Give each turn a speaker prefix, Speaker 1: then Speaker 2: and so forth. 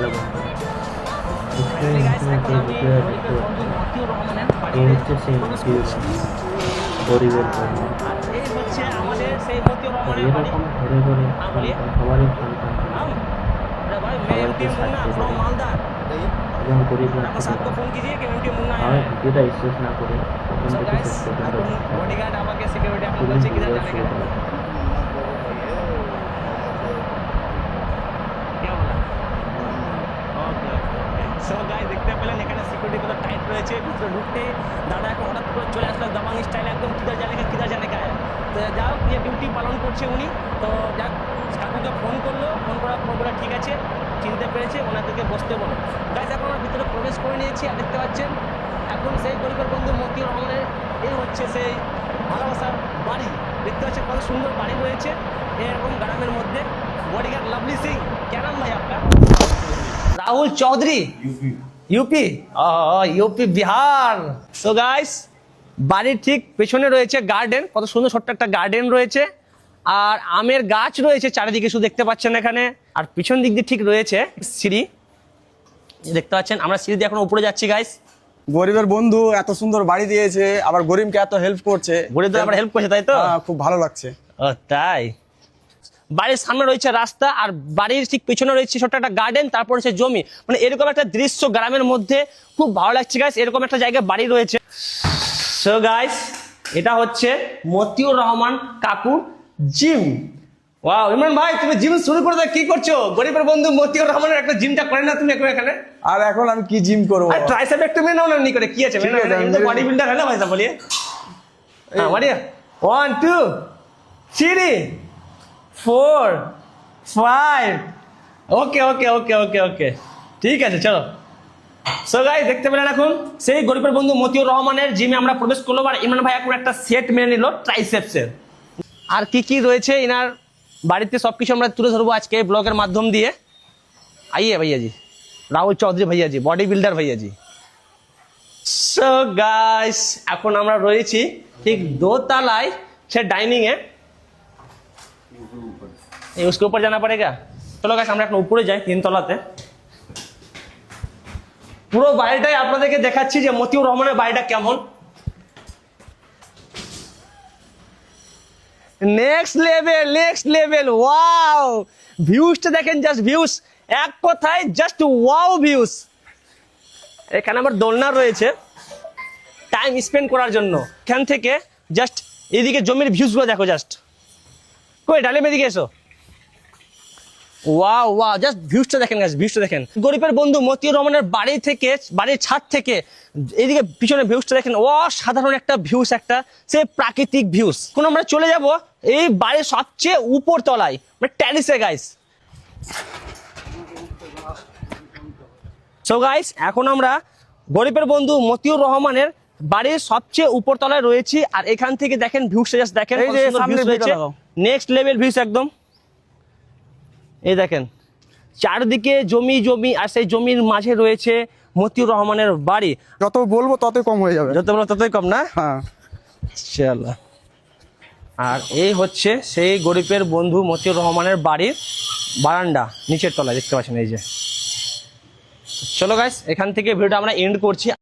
Speaker 1: ভালো বন্ধু। এই হচ্ছে সেই মতিউর রহমান, গরিবের কন্যা। এরকম ঘরে ঘরে সন্তান, সবারই সন্তান সবাইকে সাহায্য করে এবং গরিব রাখতে পারে। আমার ভিডিওটা শেষ না করে প্রথম থেকে শেষ পর্যন্ত খুবই সুন্দর সুবিধা।
Speaker 2: দেখতে পেলেন এখানে সিকিউরিটি কত টাইট রয়েছে। ভিতরে ঢুকতে দাদা এখন হঠাৎ করে চলে আসলো দাবাং স্টাইল, একদম কিদার জানে কা। তো যাও যে ডিউটি পালন করছে উনি, তো যাক কাকুকে ফোন করলো, ফোন করার পর বলে ঠিক আছে চিনতে পেরেছে, ওনাদেরকে বসতে বলো। গাইজ এখন আমরা ভিতরে প্রবেশ করে নিয়েছি আর দেখতে পাচ্ছেন এখন সেই গরিবের বন্ধু মতিউর রহমানের এই হচ্ছে সেই ভালোবাসার বাড়ি। দেখতে পাচ্ছেন কত সুন্দর বাড়ি রয়েছে এরকম গ্রামের মধ্যে। বডিগার্ড লাভলি সিং, क्या नाम भाई आपका? Rahul Chaudhary, UP UP Bihar. তো গাইস বাড়ির ঠিক পেছনে রয়েছে গার্ডেন, কত সুন্দর ছোট্ট একটা গার্ডেন রয়েছে আর আমের গাছ রয়েছে চারিদিকে, শুধু দেখতে পাচ্ছেন এখানে। আর পিছন দিক দিয়ে ঠিক রয়েছে সিঁড়ি, দেখতে পাচ্ছেন। আমরা সিঁড়ি দিয়ে এখন উপরে যাচ্ছি গাইস।
Speaker 3: গরিবের বন্ধু এত সুন্দর বাড়ি দিয়েছে, আবার গরিবকে এত হেল্প করছে,
Speaker 2: গরিব আবার হেল্প করছে, তাই তো?
Speaker 3: খুব ভালো লাগছে।
Speaker 2: ও তাই। বাড়ির সামনে রয়েছে রাস্তা আর বাড়ির ঠিক পিছনে রয়েছে ছোট্ট একটা গার্ডেন, তারপর হচ্ছে জমি, মানে এরকম একটা দৃশ্য গ্রামের মধ্যে খুব ভালো লাগছে গাইস। এরকম একটা জায়গায় বাড়ি রয়েছে। সো গাইস এটা হচ্ছে মতিউর রহমান কাকুর জিম। ওয়াও ইমরান ভাই, তুমি জিম শুরু করে দাও, কি করছো? গরিবের বন্ধু মতিউর রহমানের একটা জিমটা করে না তুমি এখানে?
Speaker 3: আর এখন আমি কি জিম করবো?
Speaker 2: আর ট্রাইসেপ একটু মেনে নাও না, নি করে কি আছে মেনে নাও, আমি তো বডি বিল্ডার है ना भाई साहब, बोलिए। हां बढ़िया, 1 2 3 4 5 ওকে ওকে ওকে ওকে ওকে ঠিক আছে চলো। সো গাইস দেখতে পেলেন এখন সেই গরিবের বন্ধু মতিউর রহমানের জিমে আমরা প্রবেশ করলাম আর ইমরান ভাই এখন একটা সেট মেনে নিল ট্রাইসেপসের। আর কি কি রয়েছে ইনার বাড়িতে সবকিছু আমরা তুলে ধরবো আজকে ব্লগের মাধ্যম দিয়ে। आइए भैया जी, রাহুল চৌধুরী भैया जी, বডি বিল্ডার भैया जी। সো গাইস এখন আমরা রয়েছি ঠিক দোতলায় সে ডাইনিং এ, उसके ऊपर जाना पड़ेगा। চলো গাইস আমরা এখন উপরে যাই তিনতলাতে। পুরো বাড়িটাই আপনাদেরকে দেখাচ্ছি যে মতিউর রহমানের বাড়িটা কেমন। নেক্সট লেভেল ওয়াও, ভিউজটা দেখেন, জাস্ট ভিউজ, এক কথায় জাস্ট ওয়াও ভিউজ। এখানে আমার দোলনা রয়েছে টাইম স্পেন্ড করার জন্য। এখান থেকে জাস্ট এদিকে জমির ভিউজগুলো দেখো, জাস্ট কই ডালে এদিকে এসো। ওয়াও ওয়াও, জাস্ট ভিউজটা দেখেন গাইস, ভিউজটা দেখেন। গরিবের বন্ধু মতিউর রহমানের বাড়ি থেকে, বাড়ির ছাদ থেকে এইদিকে পিছনে ভিউজটা দেখেন, অসাধারণ একটা ভিউজ, একটা সে প্রাকৃতিক ভিউজ। এখন আমরা চলে যাব এই বাড়ির সবচেয়ে উপর তলায়, মানে টেরিসে গাইস। সো গাইস এখন আমরা গরিবের বন্ধু মতিউর রহমানের বাড়ির সবচেয়ে উপর তলায় রয়েছি আর এখান থেকে দেখেন ভিউজটা, জাস্ট দেখেন নেক্সট লেভেল ভিউজ একদম। এই দেখেন চারদিকে জমি জমি আর সেই জমির মাঝে রয়েছে মতিউর রহমানের বাড়ি।
Speaker 3: যত বলবো ততই কম হয়ে যাবে,
Speaker 2: যত বলবো ততই কম না?
Speaker 3: হ্যাঁ
Speaker 2: চলো। আর এই হচ্ছে সেই গরিবের বন্ধু মতিউর রহমানের বাড়ির বারান্দা, নিচের তলায় দেখতে পাচ্ছেন এই যে। চলো গাইস এখান থেকে ভিডিওটা আমরা এন্ড করছি।